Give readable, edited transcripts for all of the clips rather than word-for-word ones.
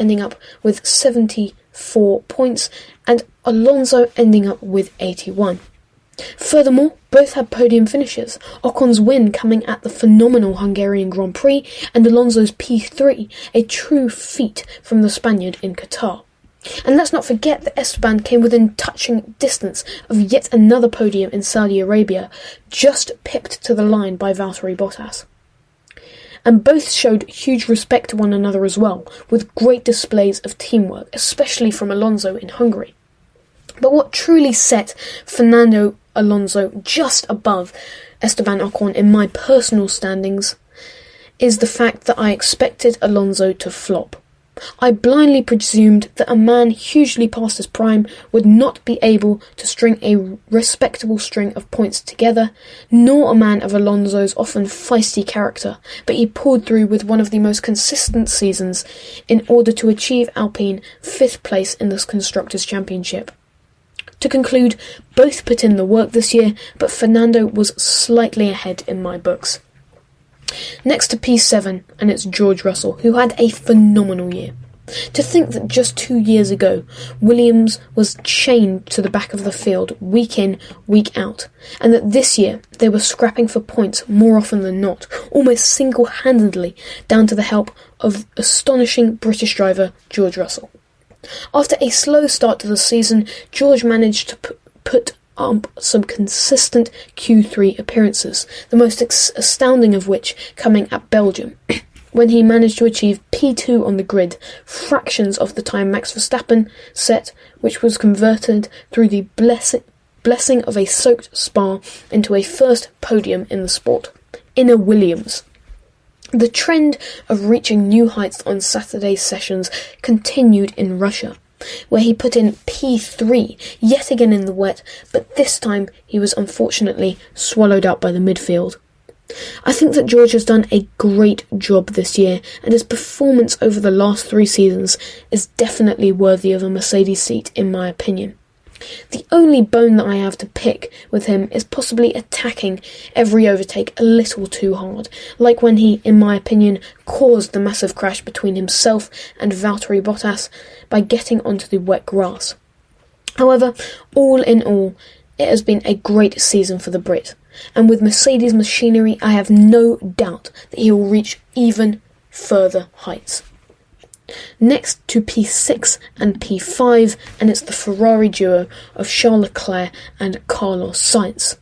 ending up with 74 points, and Alonso ending up with 81. Furthermore, both had podium finishes, Ocon's win coming at the phenomenal Hungarian Grand Prix and Alonso's P3, a true feat from the Spaniard in Qatar. And let's not forget that Esteban came within touching distance of yet another podium in Saudi Arabia, just pipped to the line by Valtteri Bottas. And both showed huge respect to one another as well, with great displays of teamwork, especially from Alonso in Hungary. But what truly set Fernando Alonso just above Esteban Ocon in my personal standings is the fact that I expected Alonso to flop. I blindly presumed that a man hugely past his prime would not be able to string a respectable string of points together, nor a man of Alonso's often feisty character, but he pulled through with one of the most consistent seasons in order to achieve Alpine 5th place in this Constructors' Championship. To conclude, both put in the work this year, but Fernando was slightly ahead in my books. Next to P7, and it's George Russell, who had a phenomenal year. To think that just 2 years ago, Williams was chained to the back of the field week in, week out, and that this year they were scrapping for points more often than not, almost single-handedly, down to the help of astonishing British driver George Russell. After a slow start to the season, George managed to put up some consistent Q3 appearances, the most astounding of which coming at Belgium, when he managed to achieve P2 on the grid, fractions of the time Max Verstappen set, which was converted through the blessing of a soaked Spa into a first podium in the sport, in a Williams. The trend of reaching new heights on Saturday's sessions continued in Russia, where he put in P3, yet again in the wet, but this time he was unfortunately swallowed up by the midfield. I think that George has done a great job this year, and his performance over the last 3 seasons is definitely worthy of a Mercedes seat in my opinion. The only bone that I have to pick with him is possibly attacking every overtake a little too hard, like when he, in my opinion, caused the massive crash between himself and Valtteri Bottas by getting onto the wet grass. However, all in all, it has been a great season for the Brit, and with Mercedes machinery I have no doubt that he will reach even further heights. Next to P6 and P5, and it's the Ferrari duo of Charles Leclerc and Carlos Sainz.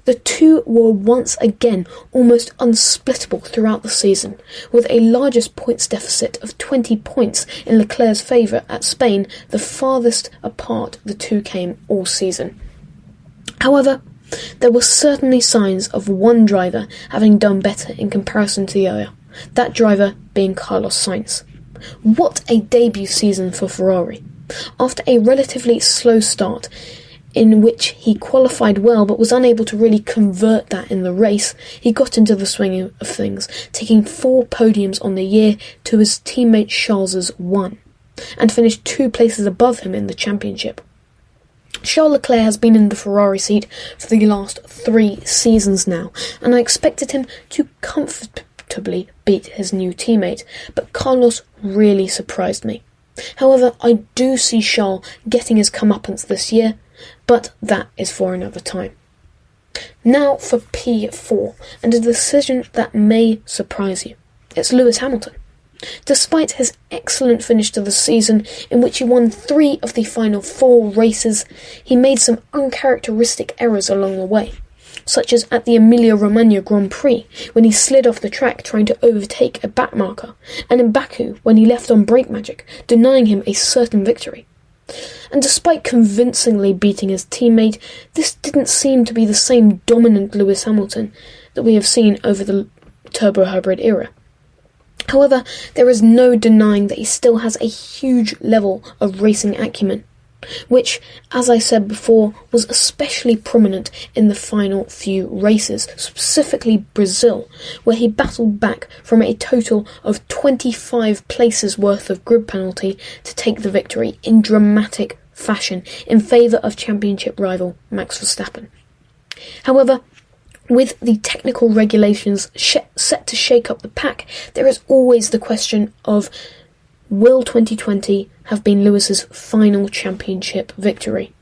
The two were once again almost unsplittable throughout the season, with a largest points deficit of 20 points in Leclerc's favour at Spain, the farthest apart the two came all season. However, there were certainly signs of one driver having done better in comparison to the other, that driver being Carlos Sainz. What a debut season for Ferrari. After a relatively slow start, in which he qualified well but was unable to really convert that in the race, he got into the swing of things, taking 4 podiums on the year to his teammate Charles's 1, and finished 2 places above him in the championship. Charles Leclerc has been in the Ferrari seat for the last 3 seasons now, and I expected him to comfortably beat his new teammate, but Carlos really surprised me. However, I do see Charles getting his comeuppance this year, but that is for another time. Now for P4, and a decision that may surprise you. It's Lewis Hamilton. Despite his excellent finish to the season, in which he won 3 of the final 4 races, he made some uncharacteristic errors along the way, such as at the Emilia-Romagna Grand Prix, when he slid off the track trying to overtake a backmarker, and in Baku, when he left on brake magic, denying him a certain victory. And despite convincingly beating his teammate, this didn't seem to be the same dominant Lewis Hamilton that we have seen over the turbo-hybrid era. However, there is no denying that he still has a huge level of racing acumen, which, as I said before, was especially prominent in the final few races, specifically Brazil, where he battled back from a total of 25 places worth of grid penalty to take the victory in dramatic fashion in favour of championship rival Max Verstappen. However, with the technical regulations set to shake up the pack, there is always the question of Will 2020 have been Lewis's final championship victory?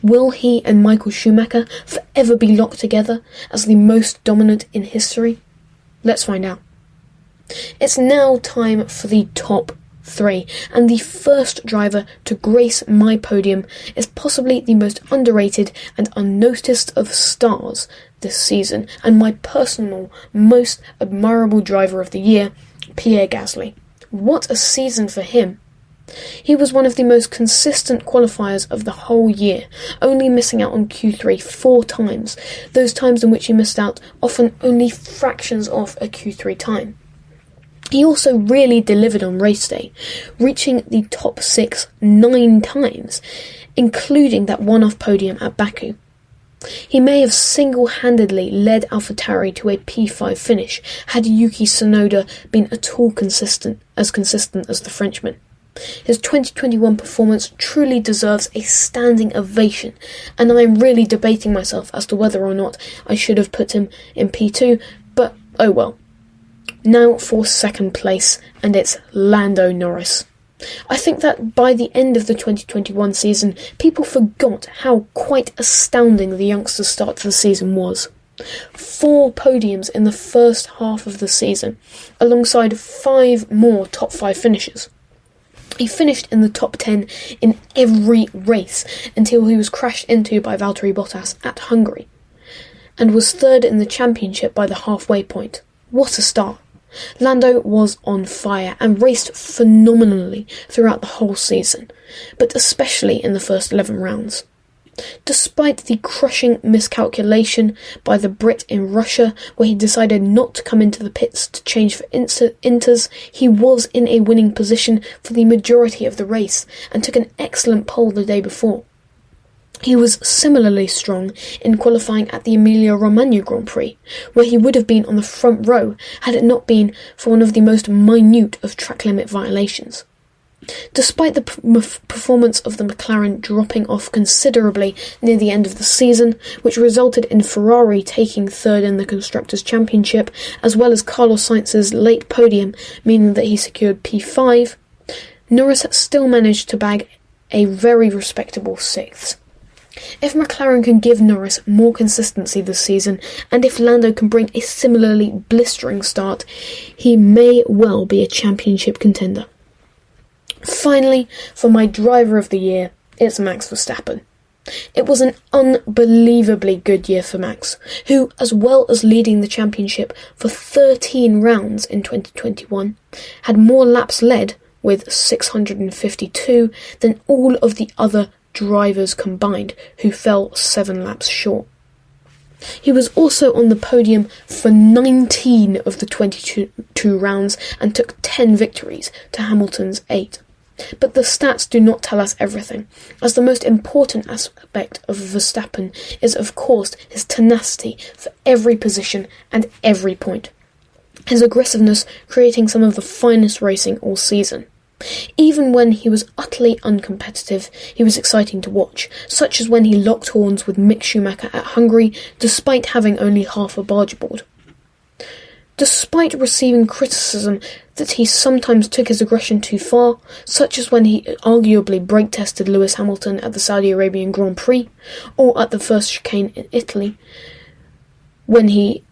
Will he and Michael Schumacher forever be locked together as the most dominant in history? Let's find out. It's now time for the top 3, and the first driver to grace my podium is possibly the most underrated and unnoticed of stars this season, and my personal most admirable driver of the year, Pierre Gasly. What a season for him! He was one of the most consistent qualifiers of the whole year, only missing out on Q3 4 times, those times in which he missed out often only fractions off a Q3 time. He also really delivered on race day, reaching the top 6 9 times, including that one-off podium at Baku. He may have single-handedly led AlphaTauri to a P5 finish had Yuki Tsunoda been at all consistent as the Frenchman. His 2021 performance truly deserves a standing ovation, and I'm really debating myself as to whether or not I should have put him in P2, but oh well. Now for second place, and it's Lando Norris. I think that by the end of the 2021 season, people forgot how quite astounding the youngster's start to the season was. 4 podiums in the first half of the season, alongside 5 more top 5 finishes. He finished in the top 10 in every race until he was crashed into by Valtteri Bottas at Hungary, and was 3rd in the championship by the halfway point. What a start! Lando was on fire and raced phenomenally throughout the whole season, but especially in the first 11 rounds. Despite the crushing miscalculation by the Brit in Russia, where he decided not to come into the pits to change for Inters, he was in a winning position for the majority of the race and took an excellent pole the day before. He was similarly strong in qualifying at the Emilia-Romagna Grand Prix, where he would have been on the front row had it not been for one of the most minute of track limit violations. Despite the performance of the McLaren dropping off considerably near the end of the season, which resulted in Ferrari taking 3rd in the Constructors' Championship, as well as Carlos Sainz's late podium, meaning that he secured P5, Norris still managed to bag a very respectable 6th. If McLaren can give Norris more consistency this season, and if Lando can bring a similarly blistering start, he may well be a championship contender. Finally, for my driver of the year, it's Max Verstappen. It was an unbelievably good year for Max, who, as well as leading the championship for 13 rounds in 2021, had more laps led, with 652, than all of the other drivers combined, who fell 7 laps short. He was also on the podium for 19 of the 22 rounds and took 10 victories to Hamilton's 8. But the stats do not tell us everything, as the most important aspect of Verstappen is, of course, his tenacity for every position and every point. His aggressiveness creating some of the finest racing all season. Even when he was utterly uncompetitive, he was exciting to watch, such as when he locked horns with Mick Schumacher at Hungary, despite having only half a barge board. Despite receiving criticism that he sometimes took his aggression too far, such as when he arguably brake-tested Lewis Hamilton at the Saudi Arabian Grand Prix, or at the first chicane in Italy, when he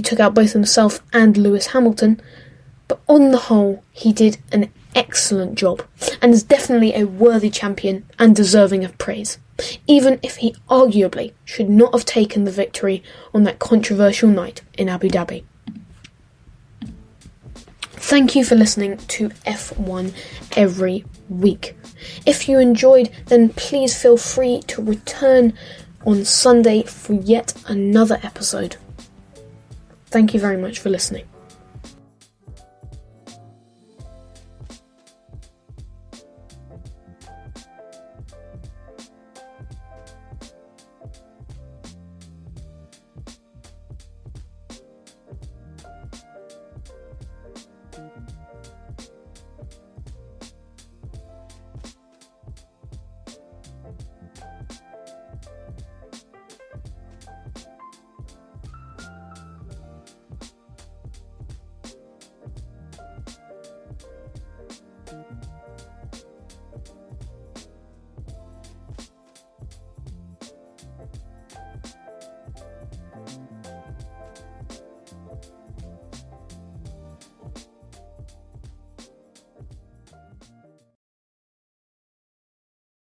took out both himself and Lewis Hamilton, but on the whole, he did an excellent job, and is definitely a worthy champion and deserving of praise, even if he arguably should not have taken the victory on that controversial night in Abu Dhabi. Thank you for listening to F1 every week. If you enjoyed, then please feel free to return on Sunday for yet another episode. Thank you very much for listening.